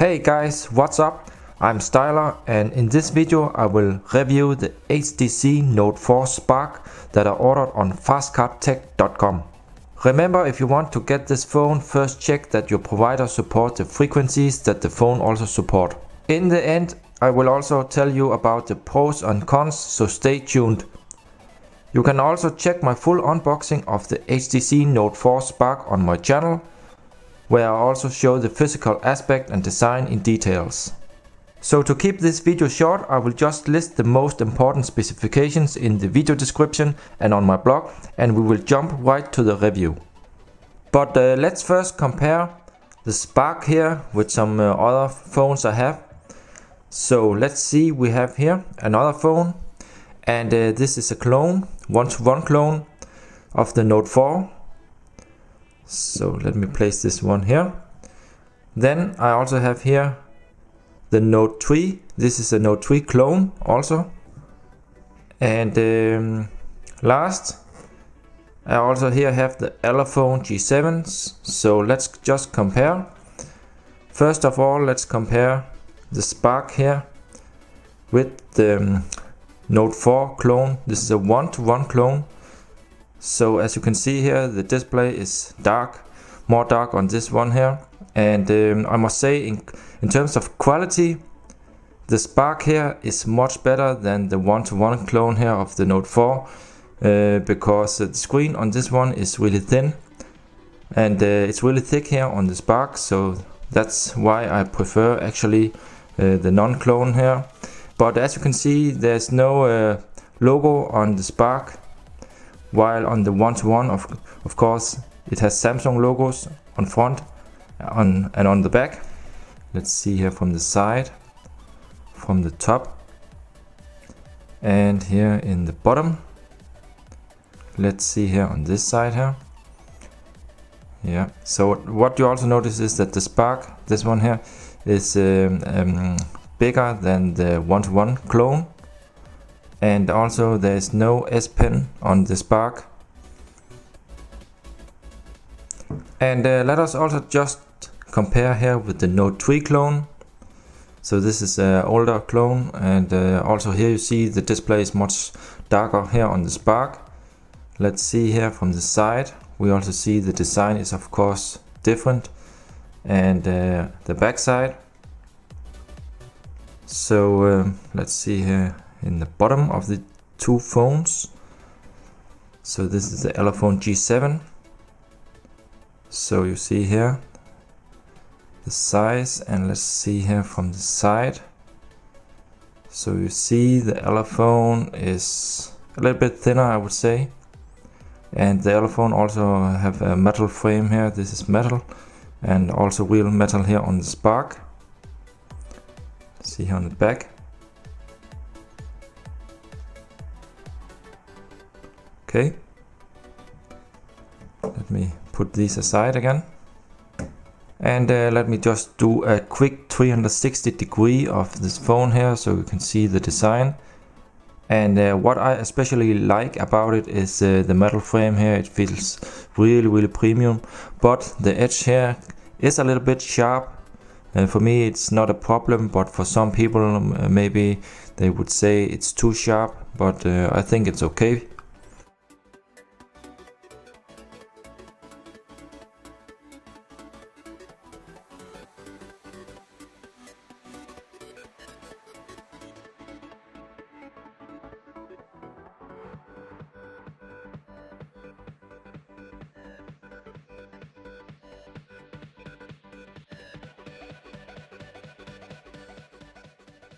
Hey guys, what's up? I'm Styler, and in this video I will review the HDC Note 4 Spark that I ordered on fastcardtech.com. Remember, if you want to get this phone, first check that your provider supports the frequencies that the phone also supports. In the end, I will also tell you about the pros and cons, so stay tuned. You can also check my full unboxing of the HDC Note 4 Spark on my channel, where I also show the physical aspect and design in details. So to keep this video short, I will just list the most important specifications in the video description and on my blog, and we will jump right to the review. But let's first compare the Spark here with some other phones I have. So let's see, we have here another phone, and this is a clone, one-to-one clone of the Note 4. So let me place this one here. Then I also have here the Note 3. This is a Note 3 clone also. And last, I also here have the Elephone G7s. So let's just compare. First of all, let's compare the Spark here with the Note 4 clone. This is a one-to-one clone. So as you can see here, the display is dark, more dark on this one here. And I must say, in terms of quality, the Spark here is much better than the one-to-one clone here of the Note 4, because the screen on this one is really thin, and it's really thick here on the Spark, so that's why I prefer actually the non-clone here. But as you can see, there's no logo on the Spark, while on the one-to-one, of course, it has Samsung logos on front and on the back. Let's see here from the side, from the top, and here in the bottom. Let's see here on this side here. Yeah, so what you also notice is that the Spark, this one here, is bigger than the one-to-one clone, and also there is no S Pen on the Spark. And let us also just compare here with the Note 3 clone. So this is an older clone, and also here you see the display is much darker here on the Spark. Let's see here from the side. We also see the design is of course different, and the back side. So let's see here in the bottom of the two phones. So this is the Elephone G7. So you see here the size, and let's see here from the side. So you see the Elephone is a little bit thinner, I would say, and the Elephone also have a metal frame here. This is metal, and also real metal here on the Spark. See here on the back. Okay, let me put these aside again, and let me just do a quick 360 degree of this phone here, so you can see the design. And what I especially like about it is the metal frame here. It feels really premium, but the edge here is a little bit sharp. For me it's not a problem, but for some people maybe they would say it's too sharp, but I think it's okay.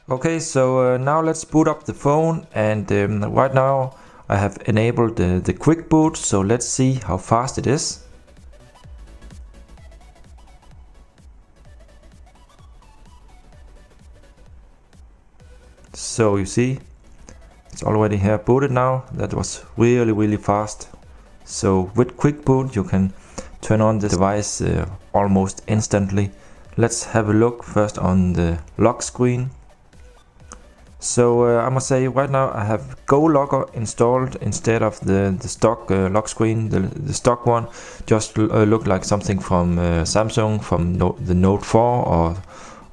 Okay, so now let's boot up the phone, and right now I have enabled the quick boot, so let's see how fast it is. So you see, it's already here booted now. That was really fast. So with quick boot you can turn on the device almost instantly. Let's have a look first on the lock screen. So I must say right now I have Go Locker installed instead of the stock lock screen. The stock one just looked like something from Samsung, from the Note 4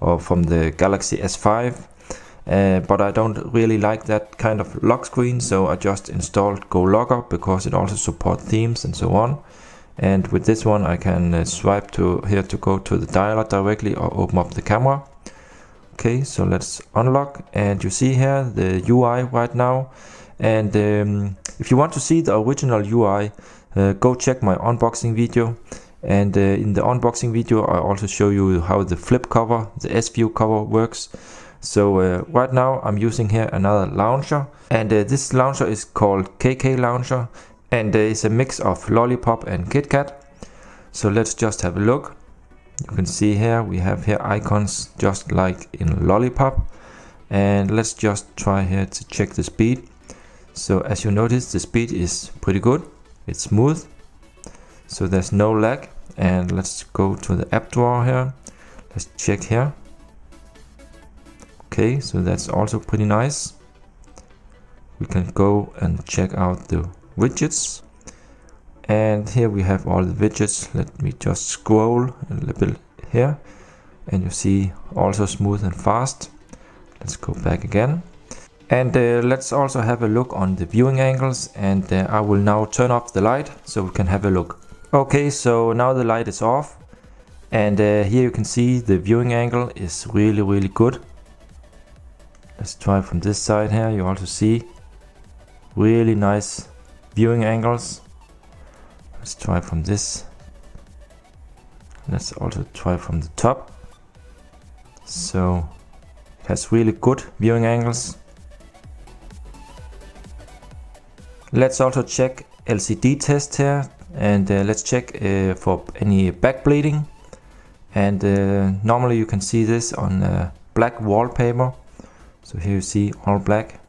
or from the Galaxy S5. But I don't really like that kind of lock screen, so I just installed Go Logger because it also supports themes and so on. And with this one I can swipe to here to go to the dialer directly or open up the camera. Okay, so let's unlock, and you see here the UI right now. And if you want to see the original UI, go check my unboxing video. And in the unboxing video I also show you how the flip cover, the S-View cover works. So right now I'm using here another launcher, and this launcher is called KK Launcher, and it's a mix of Lollipop and KitKat. So let's just have a look. You can see here we have here icons just like in Lollipop, and let's just try here to check the speed. So as you notice, the speed is pretty good, it's smooth, so there's no lag. And let's go to the app drawer here, let's check here. Okay, so that's also pretty nice. We can go and check out the widgets, and here we have all the widgets. Let me just scroll a little bit here, and you see also smooth and fast. Let's go back again, and let's also have a look on the viewing angles. And I will now turn off the light so we can have a look. Okay, so now the light is off, and here you can see the viewing angle is really good. Let's try from this side here. You also see really nice viewing angles. Let's try from this. Let's also try from the top. So it has really good viewing angles. Let's also check LCD test here, and let's check for any back bleeding. And normally you can see this on black wallpaper. So here you see all black,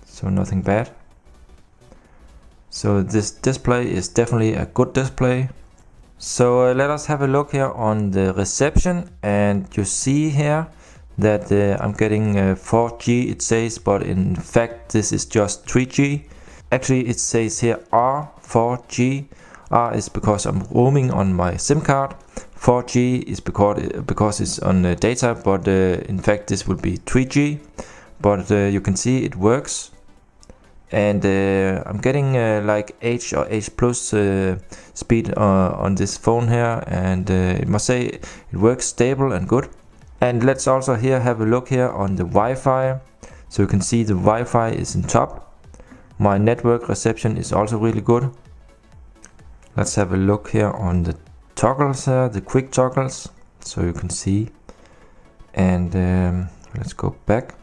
so nothing bad. So this display is definitely a good display. So let us have a look here on the reception, and you see here that I'm getting 4G it says, but in fact this is just 3G. Actually it says here R4G. R is because I'm roaming on my SIM card. 4G is because it's on data, but in fact this will be 3G. But you can see it works, and I'm getting like H or H plus speed on this phone here, and I must say it works stable and good. And let's also here have a look here on the Wi-Fi. So you can see the Wi-Fi is in top. My network reception is also really good. Let's have a look here on the toggles here, the quick toggles, so you can see. And let's go back.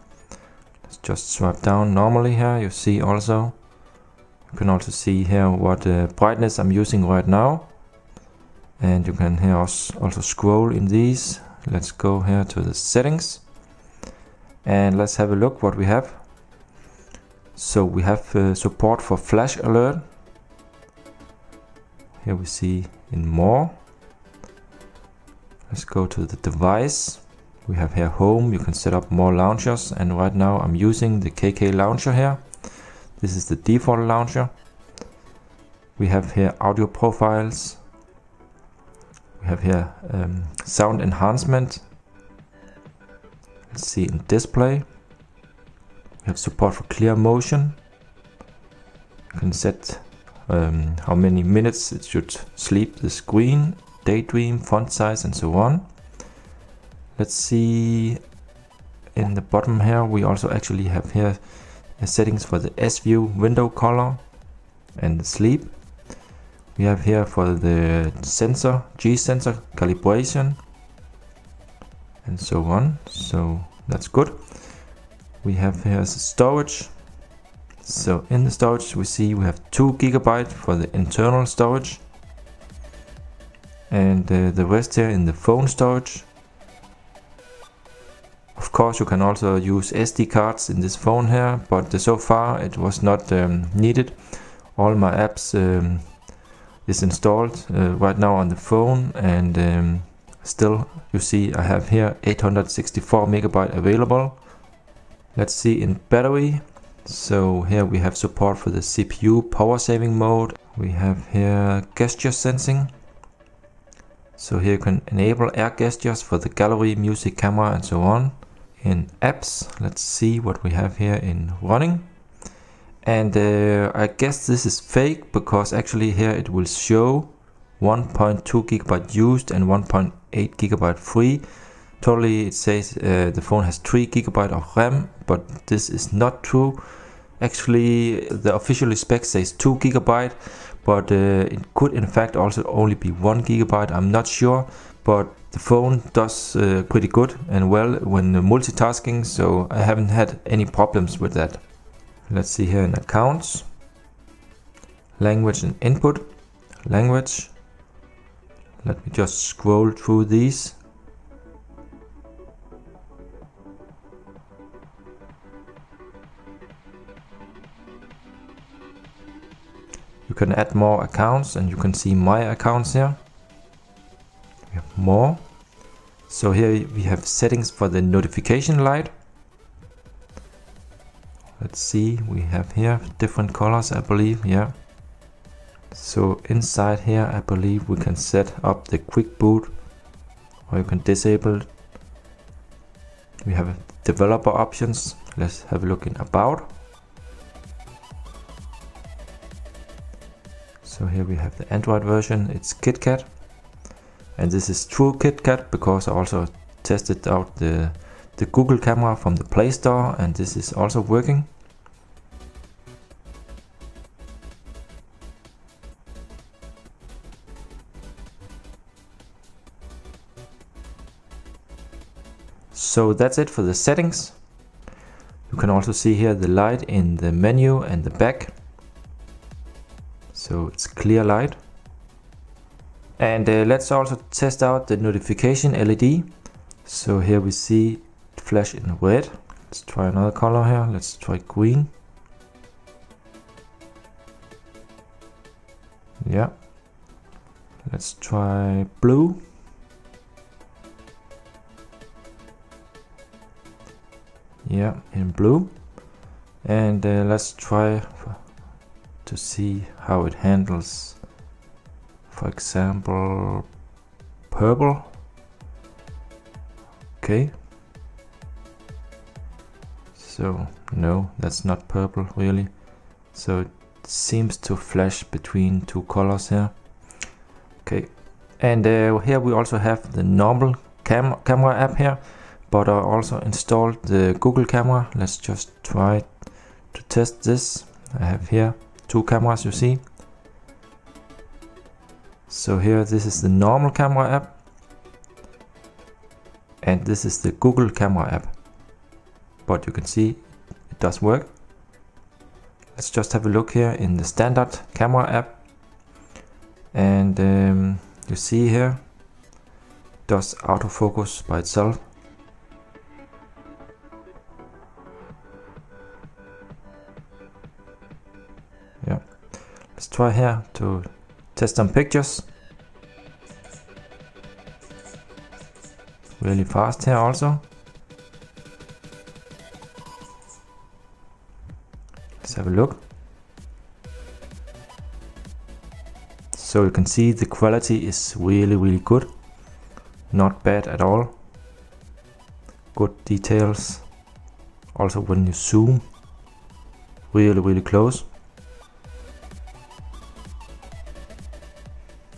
Let's just swipe down normally here. You see also, you can also see here what brightness I'm using right now. And you can here also scroll in these. Let's go here to the settings, and let's have a look what we have. So we have support for flash alert. Here we see in more. Let's go to the device. We have here home. You can set up more launchers, and right now I'm using the KK launcher here. This is the default launcher. We have here audio profiles. We have here sound enhancement. Let's see in display. We have support for clear motion. You can set how many minutes it should sleep the screen, daydream, font size, and so on. Let's see in the bottom here. We also actually have here settings for the S-View window color and the sleep. We have here for the sensor, G-sensor calibration, and so on. So that's good. We have here storage. So in the storage we see we have 2 GB for the internal storage, and the rest here in the phone storage. Of course you can also use SD cards in this phone here, but so far it was not needed. All my apps is installed right now on the phone, and still you see I have here 864 MB available. Let's see in battery. So here we have support for the CPU power saving mode. We have here gesture sensing, So here you can enable air gestures for the gallery, music, camera and so on. In apps, let's see what we have here in running. And I guess this is fake, because actually here it will show 1.2 GB used and 1.8 GB free. Totally it says the phone has 3 GB of RAM, but this is not true. Actually the official spec says 2 GB, but it could in fact also only be 1 GB. I'm not sure, but the phone does pretty good and well when multitasking, so I haven't had any problems with that. Let's see here in accounts, language and input, language. Let me just scroll through these. You can add more accounts and you can see my accounts here. We have more. So here we have settings for the notification light. Let's see, we have here different colors, I believe, yeah. So inside here I believe we can set up the quick boot, or you can disable it. We have developer options. Let's have a look in about. So here we have the Android version, it's KitKat. And this is true KitKat because I also tested out the Google camera from the Play Store, and this is also working. So that's it for the settings. You can also see here the light in the menu and the back. So it's clear light. And let's also test out the notification LED. So here we see it flash in red. Let's try another color here. Let's try green. Yeah. Let's try blue. Yeah, in blue. And let's try to see how it handles, for example, purple. Okay. So no, that's not purple really. So it seems to flash between two colors here. Okay. And here we also have the normal camera app here. But I also installed the Google camera. Let's just try to test this. I have here two cameras, you see. So here this is the normal camera app. And this is the Google camera app. But you can see it does work. Let's just have a look here in the standard camera app. And you see here, it does autofocus by itself. Yeah, let's try here to test some pictures. Really fast here also. Let's have a look. So you can see the quality is really good. Not bad at all. Good details. Also when you zoom, really close.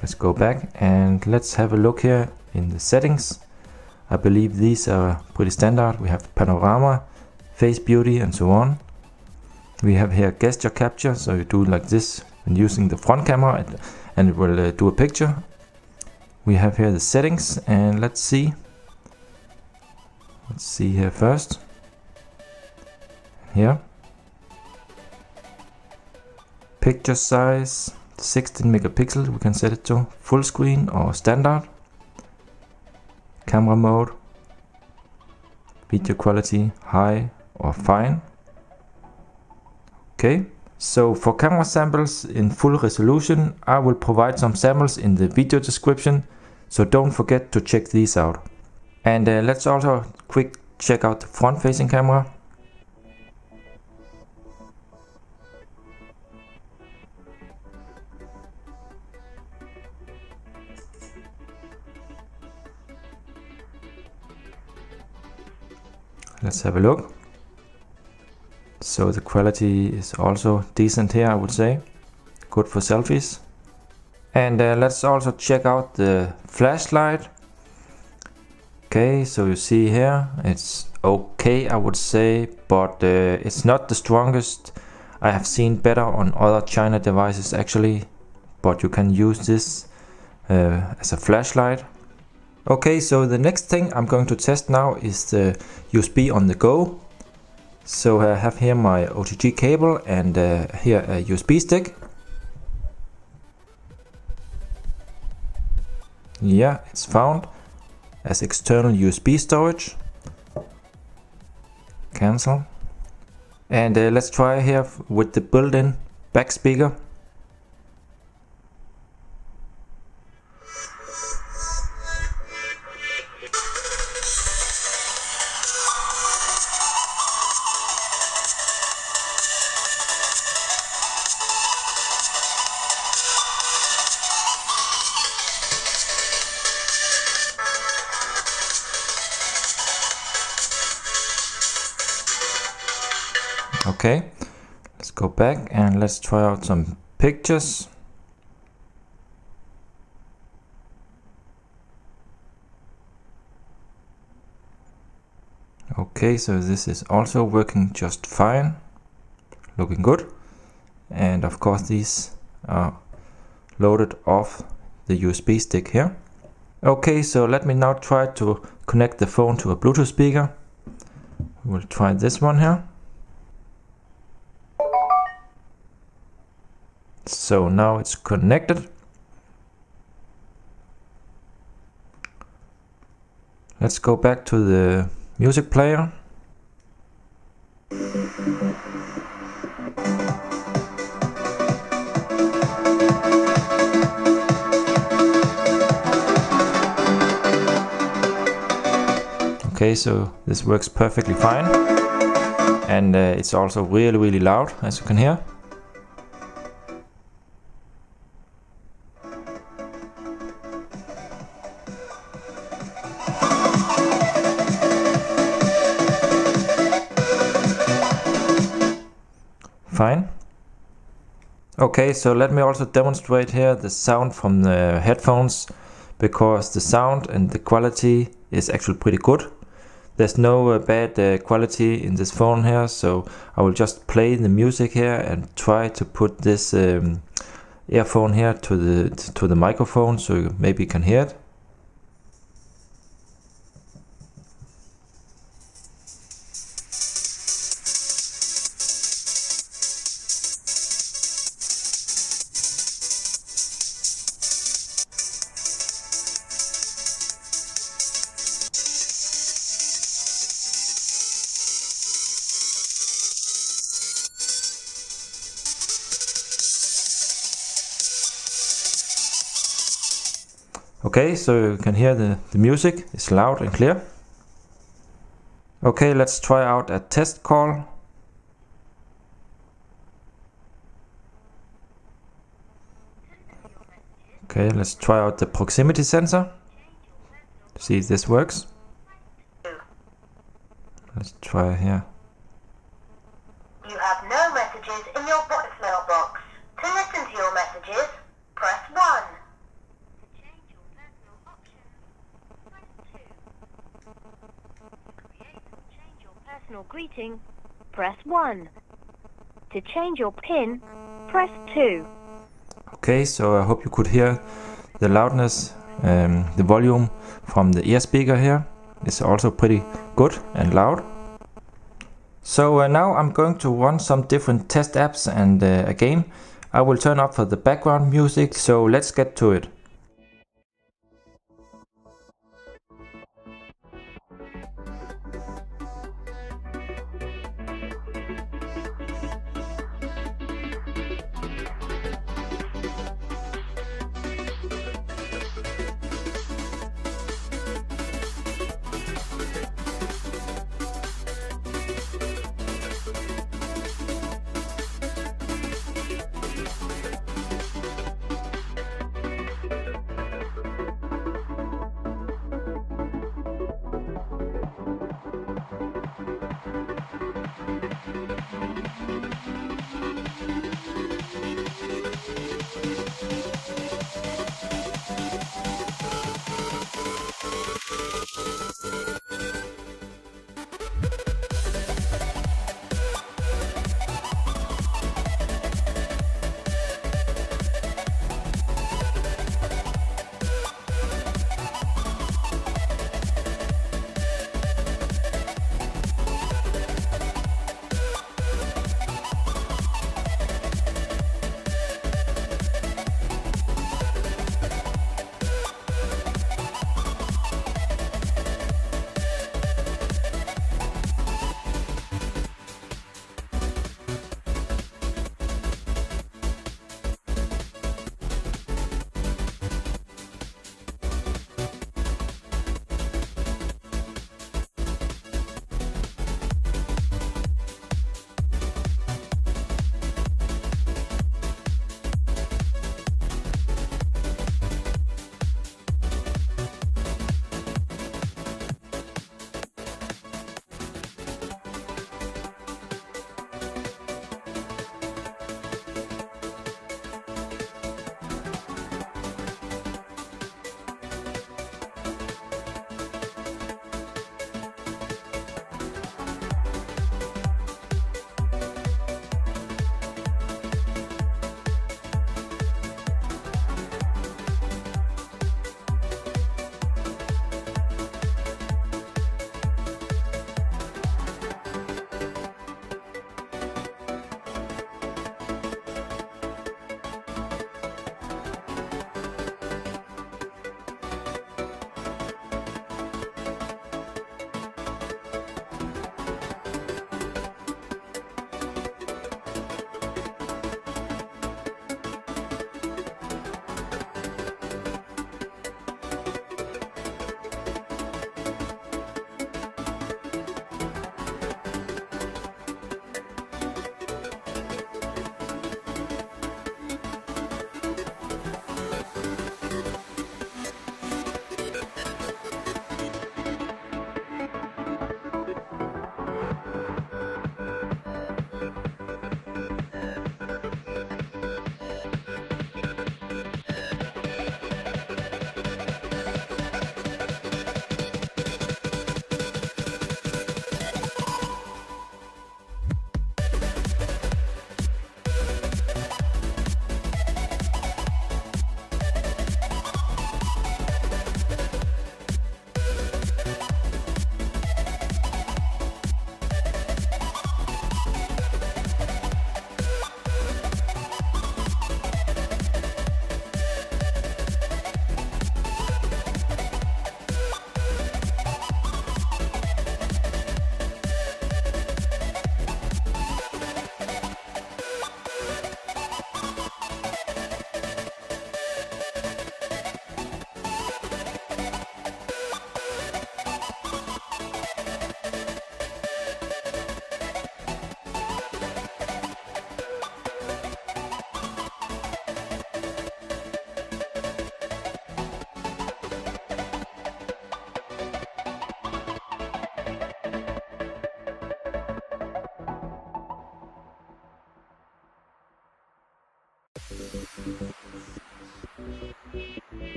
Let's go back and let's have a look here in the settings. I believe these are pretty standard. We have panorama, face beauty and so on. We have here gesture capture, so you do like this when using the front camera and it will do a picture. We have here the settings and let's see here first. Here, picture size 16 megapixel, we can set it to full screen or standard. Camera mode, video quality high or fine. Okay, so for camera samples in full resolution, I will provide some samples in the video description, so don't forget to check these out. And let's also quick check out the front facing camera. Let's have a look. So the quality is also decent here, I would say. Good for selfies. And let's also check out the flashlight. Okay, so you see here, it's okay, I would say, but it's not the strongest. I have seen better on other China devices actually, but you can use this as a flashlight. Okay, so the next thing I'm going to test now is the USB on the go. So I have here my OTG cable and here a USB stick. Yeah, it's found as external USB storage. Cancel. And let's try here with the built-in back speaker. Okay, let's go back and let's try out some pictures. Okay, so this is also working just fine, looking good. And of course these are loaded off the USB stick here. Okay, so let me now try to connect the phone to a Bluetooth speaker. We'll try this one here. So now it's connected. Let's go back to the music player. Okay, so this works perfectly fine, and it's also really loud, as you can hear. Fine. Okay, so let me also demonstrate here the sound from the headphones, because the sound and the quality is actually pretty good. There's no bad quality in this phone here, so I will just play the music here and try to put this earphone here to the microphone, so you maybe can hear it. Okay, so you can hear the music is loud and clear. Okay, let's try out a test call. Okay, let's try out the proximity sensor. See if this works. Let's try here. You have no messages in your voicemail box. To listen to your messages, press 1. Greeting, press 1. To change your PIN, press 2. Okay, so I hope you could hear the loudness, the volume from the ear speaker here. It's also pretty good and loud. So now I'm going to run some different test apps and a game. I will turn up for the background music, so let's get to it.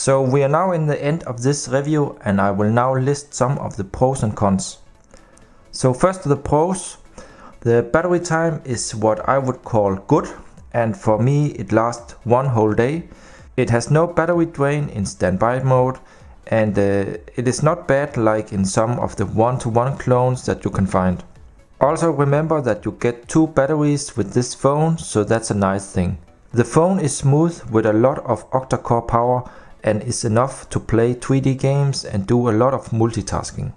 So we are now in the end of this review, and I will now list some of the pros and cons. So first to the pros. The battery time is what I would call good, and for me it lasts one whole day. It has no battery drain in standby mode, and it is not bad like in some of the one-to-one clones that you can find. Also remember that you get 2 batteries with this phone, so that's a nice thing. The phone is smooth with a lot of octa-core power and is enough to play 3D games and do a lot of multitasking.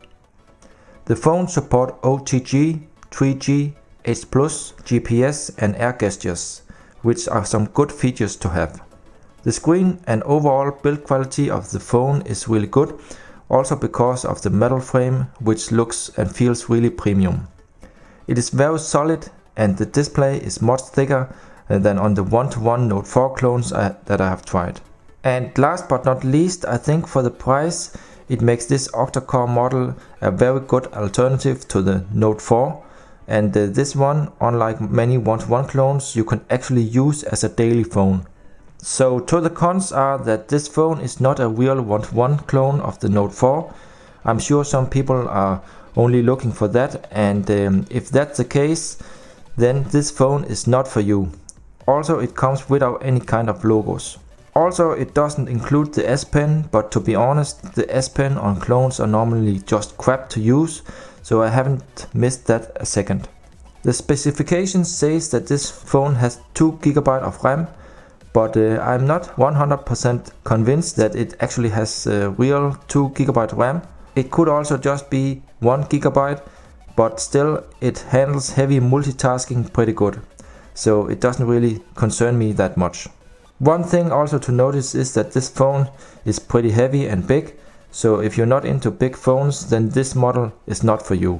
The phone supports OTG, 3G, H+, GPS and air gestures, which are some good features to have. The screen and overall build quality of the phone is really good, also because of the metal frame, which looks and feels really premium. It is very solid, and the display is much thicker than on the one-to-one Note 4 clones that I have tried. And last but not least, I think for the price, it makes this octa-core model a very good alternative to the Note 4. And this one, unlike many one-to-one clones, you can actually use as a daily phone. So to the cons are that this phone is not a real one-to-one clone of the Note 4. I'm sure some people are only looking for that, and if that's the case, then this phone is not for you. Also, it comes without any kind of logos. Also, it doesn't include the S Pen, but to be honest, the S Pen on clones are normally just crap to use, so I haven't missed that a second. The specification says that this phone has 2 GB of RAM, but I'm not 100% convinced that it actually has real 2 GB RAM. It could also just be 1 GB, but still it handles heavy multitasking pretty good, so it doesn't really concern me that much. One thing also to notice is that this phone is pretty heavy and big, so if you're not into big phones, then this model is not for you.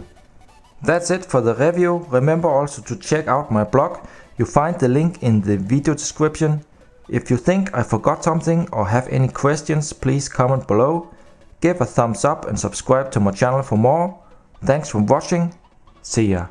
That's it for the review. Remember also to check out my blog. You find the link in the video description. If you think I forgot something or have any questions, please comment below. Give a thumbs up and subscribe to my channel for more. Thanks for watching. See ya.